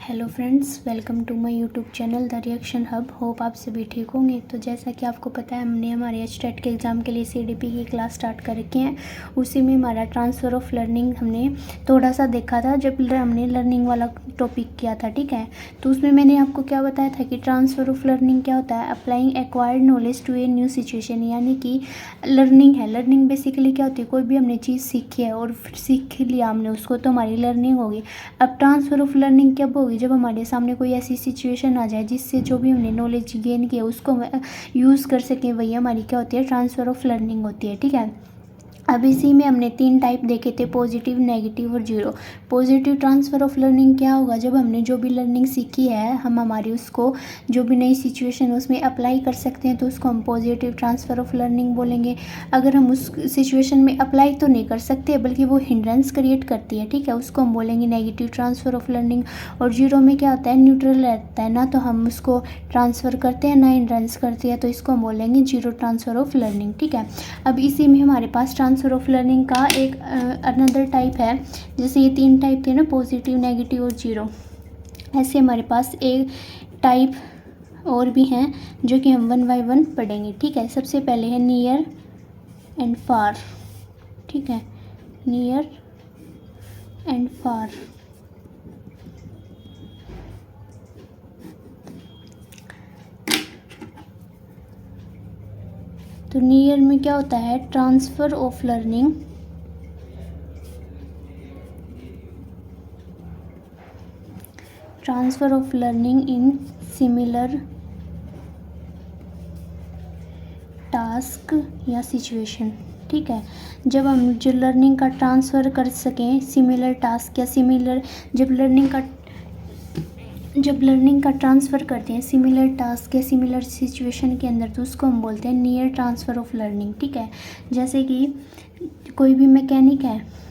Hello friends, welcome to my YouTube channel the reaction hub. Hope आप सभी ठीक होंगे। तो जैसा कि आपको पता है, हमने हमारे एचटेट के एग्ज़ाम के लिए सीडीपी की क्लास स्टार्ट कर रखे हैं। उसी में हमारा ट्रांसफ़र ऑफ लर्निंग हमने थोड़ा सा देखा था जब हमने लर्निंग वाला टॉपिक किया था। ठीक है, तो उसमें मैंने आपको क्या बताया था कि ट्रांसफ़र ऑफ लर्निंग क्या होता है, applying acquired knowledge to a new situation. यानी कि लर्निंग है, लर्निंग बेसिकली क्या होती है, कोई भी हमने चीज़ सीखी है और फिर सीख लिया हमने उसको, तो हमारी लर्निंग होगी। अब ट्रांसफ़र ऑफ लर्निंग कब होगी, जब हमारे सामने कोई ऐसी सिचुएशन आ जाए जिससे जो भी हमने नॉलेज गेन किया उसको यूज़ कर सकें, वही हमारी क्या होती है, ट्रांसफ़र ऑफ लर्निंग होती है। ठीक है, अब इसी में हमने 3 टाइप देखे थे, पॉजिटिव, नेगेटिव और zero. Positive transfer of learning क्या होगा, जब हमने जो भी लर्निंग सीखी है हम हमारी उसको जो भी नई सिचुएशन उसमें अप्लाई कर सकते हैं, तो उसको हम पॉजिटिव ट्रांसफ़र ऑफ लर्निंग बोलेंगे। अगर हम उस सिचुएशन में अप्लाई तो नहीं कर सकते बल्कि वो हिंड्रेंस क्रिएट करती है, ठीक है, उसको हम बोलेंगे नेगेटिव ट्रांसफ़र ऑफ लर्निंग। और जीरो में क्या होता है, न्यूट्रल रहता है, ना तो हम उसको ट्रांसफ़र करते हैं ना हिंड्रेंस करती है, तो इसको हम बोलेंगे जीरो ट्रांसफ़र ऑफ लर्निंग। ठीक है, अब इसी में हमारे पास ट्रांसफ़र ऑफ लर्निंग का एक अनदर टाइप है। जैसे ये 3 टाइप थे ना, पॉजिटिव, नेगेटिव और जीरो, ऐसे हमारे पास एक टाइप और भी हैं जो कि हम 1 बाय 1 पढ़ेंगे। ठीक है, सबसे पहले है नियर एंड फार। ठीक है, नियर एंड फार। तो नियर में क्या होता है, transfer of learning transfer of learning in similar task या सिचुएशन। ठीक है, जब हम जो लर्निंग का ट्रांसफ़र कर सकें सिमिलर टास्क या सिमिलर, जब लर्निंग का ट्रांसफ़र करते हैं सिमिलर टास्क या सिमिलर सिचुएशन के अंदर, तो उसको हम बोलते हैं नियर ट्रांसफ़र ऑफ लर्निंग। ठीक है, जैसे कि कोई भी मैकेनिक है,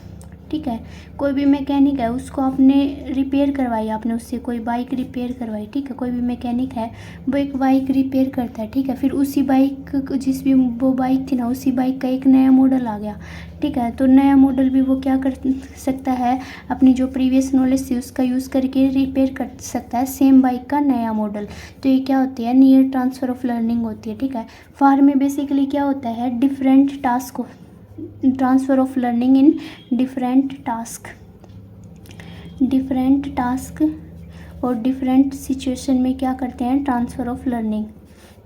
ठीक है, कोई भी मैकेनिक है, उसको आपने रिपेयर करवाई, आपने उससे कोई बाइक रिपेयर करवाई। ठीक है, कोई भी मैकेनिक है वो एक बाइक रिपेयर करता है। ठीक है, फिर उसी बाइक जिस भी वो बाइक थी ना, उसी बाइक का एक नया मॉडल आ गया। ठीक है, तो नया मॉडल भी वो क्या कर सकता है, अपनी जो प्रीवियस नॉलेज थी उसका यूज़ करके रिपेयर कर सकता है सेम बाइक का नया मॉडल। तो ये क्या होती है, नियर ट्रांसफ़र ऑफ लर्निंग होती है। ठीक है, फार में बेसिकली क्या होता है, different task, transfer of learning in different task और डिफरेंट सिचुएशन में क्या करते हैं, ट्रांसफ़र ऑफ लर्निंग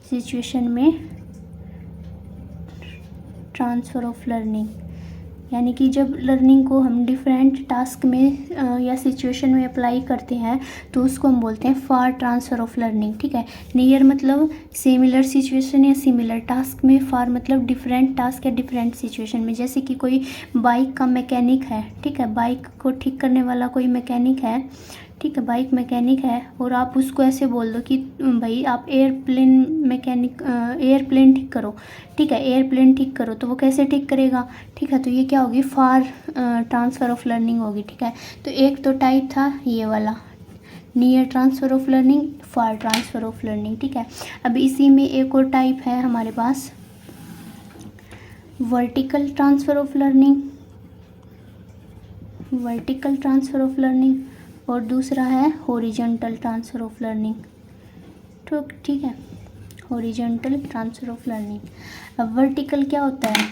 सिचुएशन में ट्रांसफ़र ऑफ लर्निंग। यानी कि जब लर्निंग को हम डिफरेंट टास्क में या सिचुएशन में अप्लाई करते हैं तो उसको हम बोलते हैं फार ट्रांसफ़र ऑफ लर्निंग। ठीक है, नियर मतलब सिमिलर सिचुएशन या सिमिलर टास्क में, फार मतलब डिफरेंट टास्क या डिफरेंट सिचुएशन में। जैसे कि कोई बाइक का मैकेनिक है, ठीक है, बाइक को ठीक करने वाला कोई मैकेनिक है, ठीक है, बाइक मैकेनिक है, और आप उसको ऐसे बोल दो कि भाई आप एयरप्लेन ठीक करो। ठीक है, एयरप्लेन ठीक करो, तो वो कैसे ठीक करेगा। ठीक है, तो ये क्या होगी, फार ट्रांसफ़र ऑफ लर्निंग होगी। ठीक है, तो एक तो टाइप था ये वाला near transfer of learning, far transfer of learning. ठीक है, अब इसी में एक और टाइप है हमारे पास vertical transfer of learning, vertical transfer of learning, और दूसरा है हॉरिजॉन्टल ट्रांसफ़र ऑफ लर्निंग। तो ठीक है, हॉरिजॉन्टल ट्रांसफ़र ऑफ लर्निंग। अब वर्टिकल क्या होता है,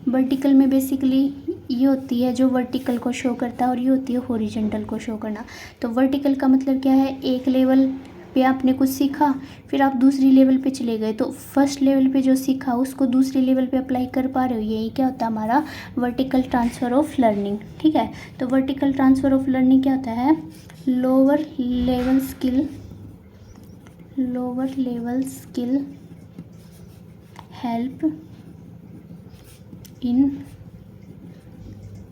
वर्टिकल में बेसिकली ये होती है जो वर्टिकल को शो करता है और ये होती है हॉरिजॉन्टल को शो करना। तो वर्टिकल का मतलब क्या है, एक लेवल पे आपने कुछ सीखा, फिर आप दूसरी लेवल पे चले गए, तो फर्स्ट लेवल पे जो सीखा उसको दूसरी लेवल पे अप्लाई कर पा रहे हो, यही क्या होता है हमारा वर्टिकल ट्रांसफ़र ऑफ लर्निंग। ठीक है, तो वर्टिकल ट्रांसफ़र ऑफ लर्निंग क्या होता है, lower level skill help in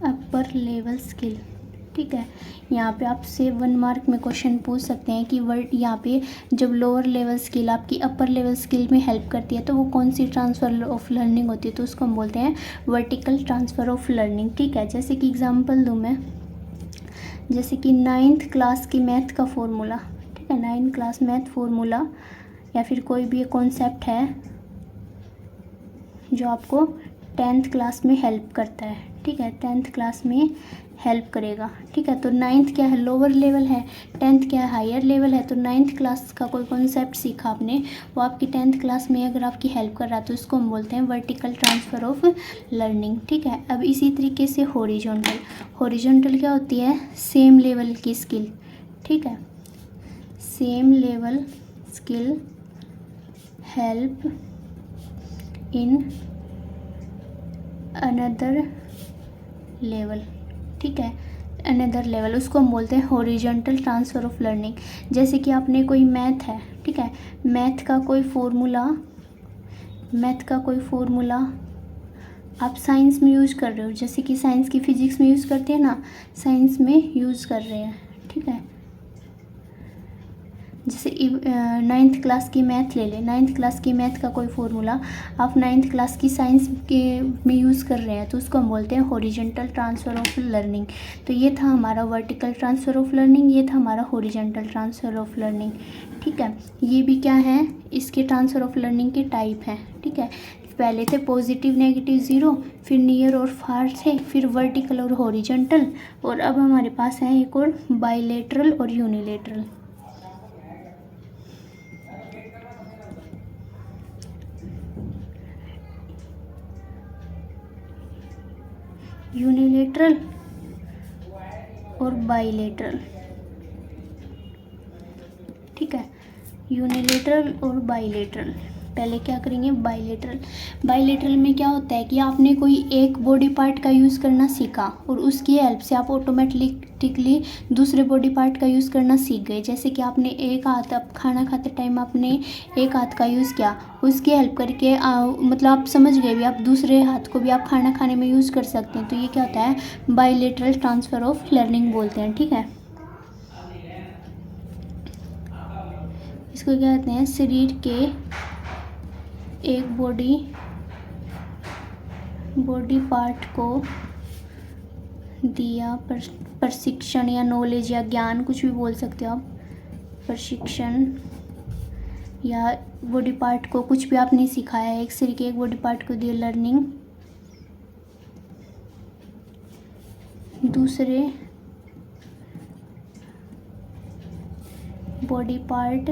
upper level skill. ठीक है, यहाँ पे आपसे 1 मार्क में क्वेश्चन पूछ सकते हैं कि यहाँ पे जब लोअर लेवल स्किल आपकी अपर लेवल स्किल में हेल्प करती है तो वो कौन सी ट्रांसफ़र ऑफ लर्निंग होती है, तो उसको हम बोलते हैं वर्टिकल ट्रांसफ़र ऑफ लर्निंग। ठीक है, जैसे कि एग्जांपल दूँ मैं, जैसे कि 9th क्लास की मैथ का फॉर्मूला। ठीक है, 9th क्लास मैथ फॉर्मूला या फिर कोई भी कॉन्सेप्ट है जो आपको 10th क्लास में हेल्प करता है। ठीक है, 10th क्लास में हेल्प करेगा। ठीक है, तो 9th क्या है, लोअर लेवल है, 10th क्या है, हायर लेवल है। तो 9th क्लास का कोई कॉन्सेप्ट सीखा आपने, वो आपकी 10th क्लास में अगर आपकी हेल्प कर रहा है तो इसको हम बोलते हैं वर्टिकल ट्रांसफ़र ऑफ लर्निंग। ठीक है, अब इसी तरीके से हॉरिजॉन्टल, हॉरिजॉन्टल क्या होती है, सेम लेवल की स्किल। ठीक है, same level skill help in another level. ठीक है, अनदर लेवल, उसको हम बोलते हैं हॉरिजॉन्टल ट्रांसफ़र ऑफ लर्निंग। जैसे कि आपने कोई मैथ है, ठीक है, मैथ का कोई फार्मूला आप साइंस में यूज़ कर रहे हो, जैसे कि साइंस की फिजिक्स में यूज़ करते हैं ना, साइंस में यूज़ कर रहे हैं। ठीक है, जैसे 9th क्लास की मैथ ले लें, 9th क्लास की मैथ का कोई फार्मूला आप 9th क्लास की साइंस के में यूज़ कर रहे हैं, तो उसको हम बोलते हैं हॉरिजॉन्टल ट्रांसफ़र ऑफ लर्निंग। तो ये था हमारा वर्टिकल ट्रांसफ़र ऑफ लर्निंग, ये था हमारा हॉरिजॉन्टल ट्रांसफ़र ऑफ लर्निंग। ठीक है, ये भी क्या है, इसके ट्रांसफ़र ऑफ लर्निंग के टाइप हैं। ठीक है, पहले थे पॉजिटिव नेगेटिव ज़ीरो, फिर नियर और फार थे, फिर वर्टिकल और हॉरिजॉन्टल, और अब हमारे पास है एक और बाइलेटरल और यूनिलेटरल। यूनिलेटरल और बाइलेटरल। ठीक है, यूनिलेटरल और बाइलेटरल। पहले क्या करेंगे, बाइलेटरल। बाइलेटरल में क्या होता है कि आपने कोई एक बॉडी पार्ट का यूज़ करना सीखा और उसकी हेल्प से आप ऑटोमेटिकली दूसरे बॉडी पार्ट का यूज़ करना सीख गए। जैसे कि आपने एक हाथ, अब खाना खाते टाइम आपने एक हाथ का यूज़ किया, उसकी हेल्प करके मतलब आप समझ गए भी, आप दूसरे हाथ को भी आप खाना खाने में यूज़ कर सकते हैं। तो ये क्या होता है, बाइलेटरल ट्रांसफ़र ऑफ लर्निंग बोलते हैं। ठीक है, इसको क्या कहते हैं, शरीर के एक बॉडी पार्ट को दिया प्रशिक्षण या नॉलेज या ज्ञान, कुछ भी बोल सकते हो आप, प्रशिक्षण या बॉडी पार्ट को कुछ भी आपने सिखाया है, एक शरीर के एक बॉडी पार्ट को दिया लर्निंग, दूसरे बॉडी पार्ट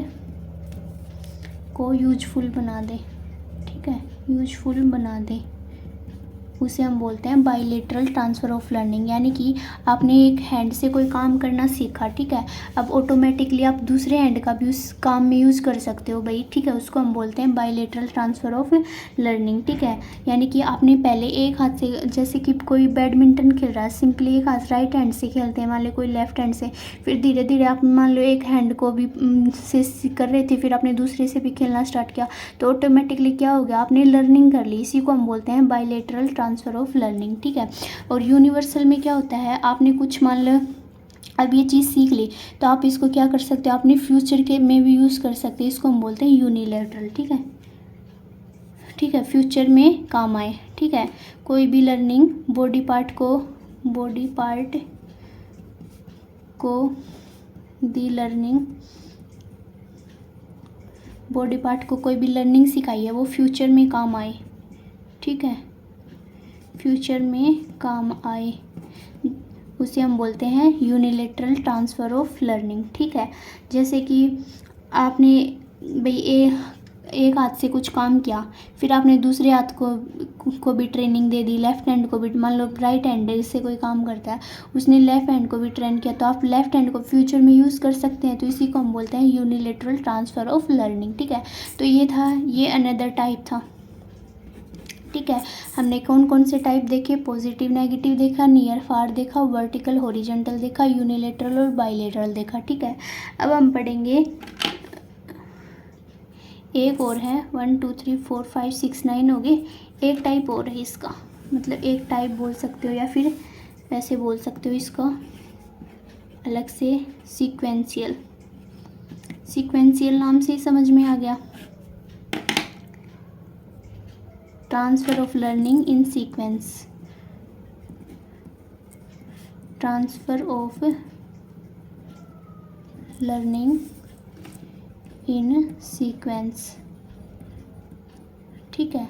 को यूजफुल बना दे। ठीक है, यूजफुल बना दे, उसे हम बोलते हैं बाइलेटरल ट्रांसफ़र ऑफ लर्निंग। यानी कि आपने एक हैंड से कोई काम करना सीखा, ठीक है, अब ऑटोमेटिकली आप दूसरे हैंड का भी उस काम में यूज़ कर सकते हो भाई। ठीक है, उसको हम बोलते हैं बाइलेटरल ट्रांसफ़र ऑफ लर्निंग। ठीक है, यानी कि आपने पहले एक हाथ से, जैसे कि कोई बैडमिंटन खेल रहा है, सिंपली एक हाथ राइट हैंड से खेलते हैं, मान लो कोई लेफ्ट हैंड से, फिर धीरे धीरे आप मान लो एक हैंड को भी से कर रहे थे, फिर आपने दूसरे से भी खेलना स्टार्ट किया, तो ऑटोमेटिकली क्या हो गया, आपने लर्निंग कर ली। इसी को हम बोलते हैं बाइलेटरल ट्रांसफ़र ऑफ लर्निंग। ठीक है, और यूनिवर्सल में क्या होता है, आपने कुछ मान लो अब ये चीज़ सीख ली, तो आप इसको क्या कर सकते हो, अपने फ्यूचर के में भी यूज़ कर सकते हैं। इसको हम बोलते हैं यूनिलेटरल। ठीक है, ठीक है, फ्यूचर में काम आए। ठीक है, कोई भी लर्निंग बॉडी पार्ट को दी लर्निंग, बॉडी पार्ट को कोई भी लर्निंग सिखाई है, वो फ्यूचर में काम आए। ठीक है, फ्यूचर में काम आए, उसे हम बोलते हैं यूनिलेटरल ट्रांसफ़र ऑफ लर्निंग। ठीक है, जैसे कि आपने भाई एक हाथ से कुछ काम किया, फिर आपने दूसरे हाथ को भी ट्रेनिंग दे दी, लेफ्ट हैंड को भी, मान लो राइट हैंड से कोई काम करता है, उसने लेफ्ट हैंड को भी ट्रेन किया, तो आप लेफ्ट हैंड को फ्यूचर में यूज़ कर सकते हैं। तो इसी को हम बोलते हैं यूनिलेटरल ट्रांसफ़र ऑफ लर्निंग। ठीक है, तो ये था, ये अनदर टाइप था। ठीक है, हमने कौन कौन से टाइप देखे, पॉजिटिव नेगेटिव देखा, नियर फार देखा, वर्टिकल हॉरिजॉन्टल देखा, यूनिलेटरल और बाइलेटरल देखा। ठीक है, अब हम पढ़ेंगे एक और है, 1 2 3 4 5 6 9 हो गए, एक टाइप और है इसका, मतलब एक टाइप बोल सकते हो या फिर ऐसे बोल सकते हो इसका अलग से, सीक्वेंशियल। सीक्वेंशियल नाम से ही समझ में आ गया, transfer of learning in sequence, transfer of learning in sequence. ठीक है,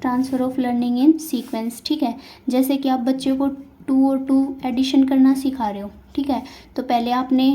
transfer of learning in sequence. ठीक है, जैसे कि आप बच्चे को टू और टू एडिशन करना सिखा रहे हो, ठीक है। तो पहले आपने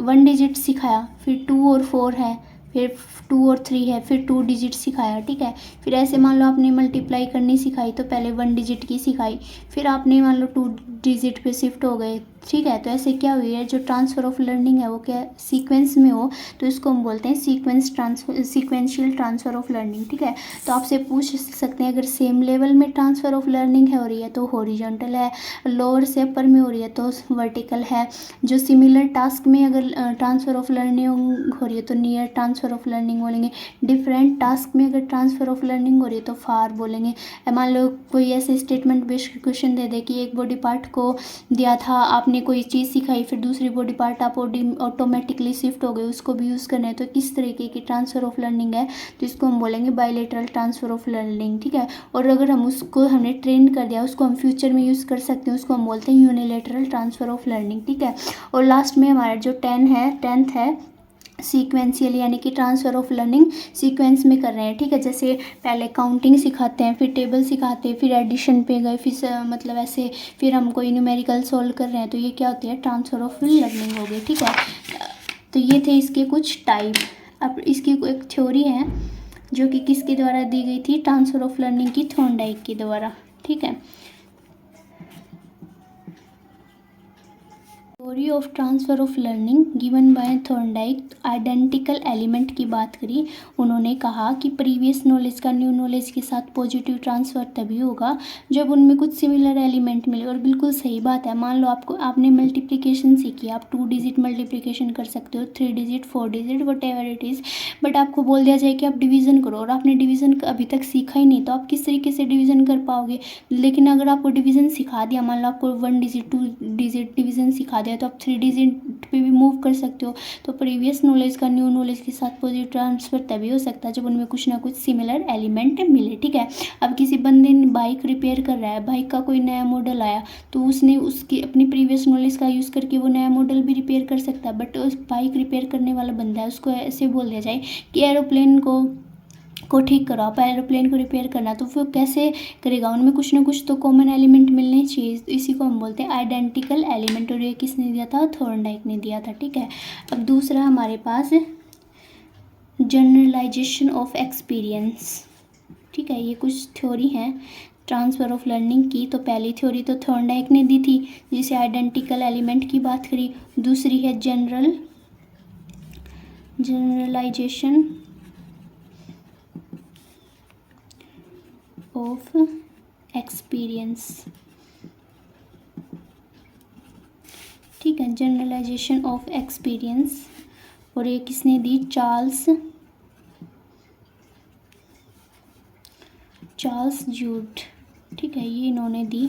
1 डिजिट सिखाया, फिर 2 और 4 है, फिर 2 और 3 है, फिर 2 डिजिट सिखाया, ठीक है। फिर ऐसे मान लो आपने मल्टीप्लाई करनी सिखाई तो पहले 1 डिजिट की सिखाई, फिर आपने मान लो 2 डिजिट पे शिफ्ट हो गए, ठीक है। तो ऐसे क्या हुई है, जो ट्रांसफ़र ऑफ लर्निंग है वो क्या सीक्वेंस में हो तो इसको हम बोलते हैं सीक्वेंशियल ट्रांसफ़र ऑफ लर्निंग, ठीक है। तो आपसे पूछ सकते हैं अगर सेम लेवल में ट्रांसफ़र ऑफ लर्निंग है हो रही है तो हॉरिजॉन्टल है, लोअर से अपर में हो रही है तो वर्टिकल है। जो सिमिलर टास्क में अगर ट्रांसफ़र ऑफ लर्निंग हो रही है तो नियर ट्रांसफ़र ऑफ लर्निंग बोलेंगे। डिफरेंट टास्क में अगर ट्रांसफ़र ऑफ लर्निंग हो रही है तो फार बोलेंगे। मान लो कोई ऐसे स्टेटमेंट बेस्ड क्वेश्चन दे दे कि एक बॉडी पार्ट को दिया था, आपने कोई चीज़ सिखाई, फिर दूसरी बॉडी पार्ट आप ऑटोमेटिकली शिफ्ट हो गए, उसको भी यूज़ करना है, तो किस तरीके की ट्रांसफ़र ऑफ लर्निंग है तो इसको हम बोलेंगे बायलैटरल ट्रांसफ़र ऑफ लर्निंग, ठीक है। और अगर हम उसको हमने ट्रेन कर दिया, उसको हम फ्यूचर में यूज़ कर सकते हैं, उसको हम बोलते हैं यूनिलैटरल ट्रांसफ़र ऑफ लर्निंग, ठीक है। और लास्ट में हमारा जो 10th है सीक्वेंशियल, यानी कि ट्रांसफ़र ऑफ लर्निंग सीक्वेंस में कर रहे हैं, ठीक है। जैसे पहले काउंटिंग सिखाते हैं, फिर टेबल सिखाते हैं, फिर एडिशन पे गए, फिर मतलब ऐसे फिर हम कोई न्यूमेरिकल सॉल्व कर रहे हैं, तो ये क्या होती है, ट्रांसफ़र ऑफ लर्निंग हो गई, ठीक है। तो ये थे इसके कुछ टाइप। अब इसकी एक थ्योरी है जो कि किसके द्वारा दी गई थी, ट्रांसफ़र ऑफ लर्निंग की थॉर्नडाइक के द्वारा, ठीक है। Theory of transfer of learning given by Thorndike. Identical element की बात करी, उन्होंने कहा कि प्रीवियस नॉलेज का न्यू नॉलेज के साथ पॉजिटिव ट्रांसफ़र तभी होगा जब उनमें कुछ सिमिलर एलिमेंट मिले। और बिल्कुल सही बात है। मान लो आपने मल्टीप्लिकेशन सीखी, आप 2 डिजिट मल्टीप्लिकेशन कर सकते हो, 3 digit, 4 digit, what ever it is, but आपको बोल दिया जाए कि आप डिवीज़न करो और आपने डिवीज़न अभी तक सीखा ही नहीं, तो आप किस तरीके से डिवीज़न कर पाओगे। लेकिन अगर आपको डिवीज़न सिखा दिया, मान लो आपको 1 डिजिट 2 डिजिट डिवीज़न सिखा दिया, तो आप 3 डिजिट पे भी मूव कर सकते हो। तो प्रीवियस नॉलेज का न्यू नॉलेज के साथ पॉजिटिव ट्रांसफ़र तभी हो सकता है जब उनमें कुछ ना कुछ सिमिलर एलिमेंट मिले, ठीक है। अब किसी बंदे ने बाइक रिपेयर कर रहा है, बाइक का कोई नया मॉडल आया तो उसने उसकी अपनी प्रीवियस नॉलेज का यूज़ करके वो नया मॉडल भी रिपेयर कर सकता है। बट उस बाइक रिपेयर करने वाला बंदा है, उसको ऐसे बोल दिया जाए कि एरोप्लेन को ठीक करो, आप एरोप्लेन को रिपेयर करना, तो वो कैसे करेगा। उनमें कुछ ना कुछ तो कॉमन एलिमेंट मिलने चाहिए, तो इसी को हम बोलते हैं आइडेंटिकल एलिमेंट। और ये किसने दिया था, थॉर्नडाइक ने दिया था, ठीक है। अब दूसरा हमारे पास जनरलाइजेशन ऑफ एक्सपीरियंस, ठीक है। ये कुछ थ्योरी है ट्रांसफ़र ऑफ लर्निंग की। तो पहली थ्योरी तो थॉर्नडाइक ने दी थी जिसे आइडेंटिकल एलिमेंट की बात करी। दूसरी है जनरलाइजेशन ऑफ एक्सपीरियंस, ठीक है, जनरलाइजेशन ऑफ एक्सपीरियंस। और ये किसने दी, चार्ल्स जूड, ठीक है, ये इन्होंने दी।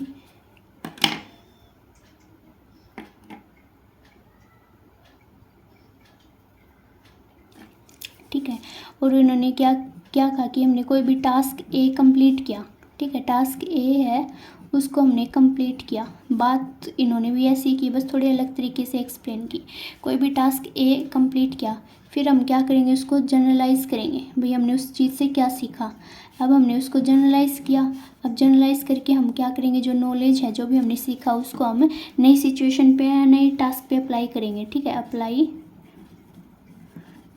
ठीक है। और इन्होंने क्या कहा कि हमने कोई भी टास्क ए कंप्लीट किया, ठीक है, टास्क ए है उसको हमने कंप्लीट किया। बात इन्होंने भी ऐसी की, बस थोड़ी अलग तरीके से एक्सप्लेन की। कोई भी टास्क ए कंप्लीट किया, फिर हम क्या करेंगे, उसको जनरलाइज़ करेंगे, भाई हमने उस चीज़ से क्या सीखा। अब हमने उसको जनरलाइज़ किया, अब जनरलाइज़ करके हम क्या करेंगे, जो नॉलेज है, जो भी हमने सीखा, उसको हम नई सिचुएशन पे या नई टास्क पे अप्लाई करेंगे, ठीक है। Apply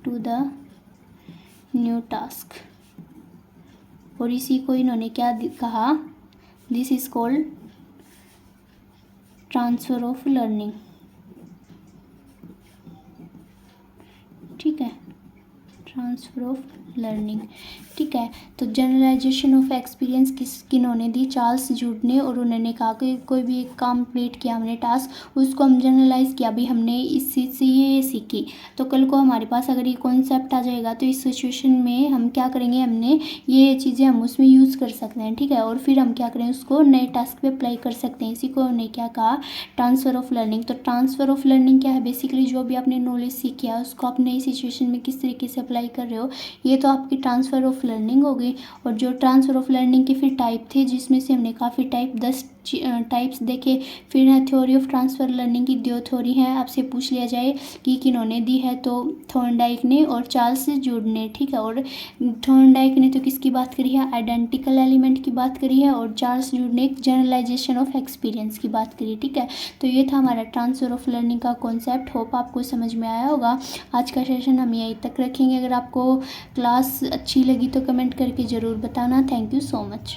to the new task. और इसी को इन्होंने क्या कहा, this is called transfer of learning, ठीक है, ट्रांसफ़र ऑफ लर्निंग, ठीक है। तो जनरलाइजेशन ऑफ एक्सपीरियंस किन्होंने दी, चार्ल्स जूड ने। और उन्होंने कहा कि कोई भी एक कंप्लीट किया हमने टास्क, उसको हम जनरलाइज़ किया, भी हमने इस चीज़ से ये सीखी, तो कल को हमारे पास अगर ये कॉन्सेप्ट आ जाएगा तो इस सिचुएशन में हम क्या करेंगे, हमने ये चीज़ें हम उसमें यूज़ कर सकते हैं, ठीक है। और फिर हम क्या करें, उसको नए टास्क पे अप्लाई कर सकते हैं। इसी को हमने क्या कहा, ट्रांसफ़र ऑफ लर्निंग। तो ट्रांसफ़र ऑफ लर्निंग क्या है, बेसिकली जो भी आपने नॉलेज सीखी है उसको आप नई सिचुएशन में किस तरीके से अप्लाई कर रहे हो, ये तो आपकी ट्रांसफ़र ऑफ लर्निंग हो गई। और जो ट्रांसफ़र ऑफ लर्निंग के फिर टाइप थे, जिसमें से हमने काफ़ी टाइप 10 टाइप्स देखे। फिर है थ्योरी ऑफ ट्रांसफ़र लर्निंग की 2 थ्योरी हैं। आपसे पूछ लिया जाए कि किन्होंने दी है, तो थॉर्नडाइक ने और चार्ल्स जूड ने, ठीक है। और थॉर्नडाइक ने तो किसकी बात करी है, आइडेंटिकल एलिमेंट की बात करी है, और चार्ल्स जूड ने एक जनरलाइजेशन ऑफ एक्सपीरियंस की बात करी, ठीक है। तो ये था हमारा ट्रांसफ़र ऑफ लर्निंग का कॉन्सेप्ट। होप आपको समझ में आया होगा। आज का सेशन हम यहीं तक रखेंगे। अगर आपको क्लास अच्छी लगी तो कमेंट करके ज़रूर बताना। Thank you so much.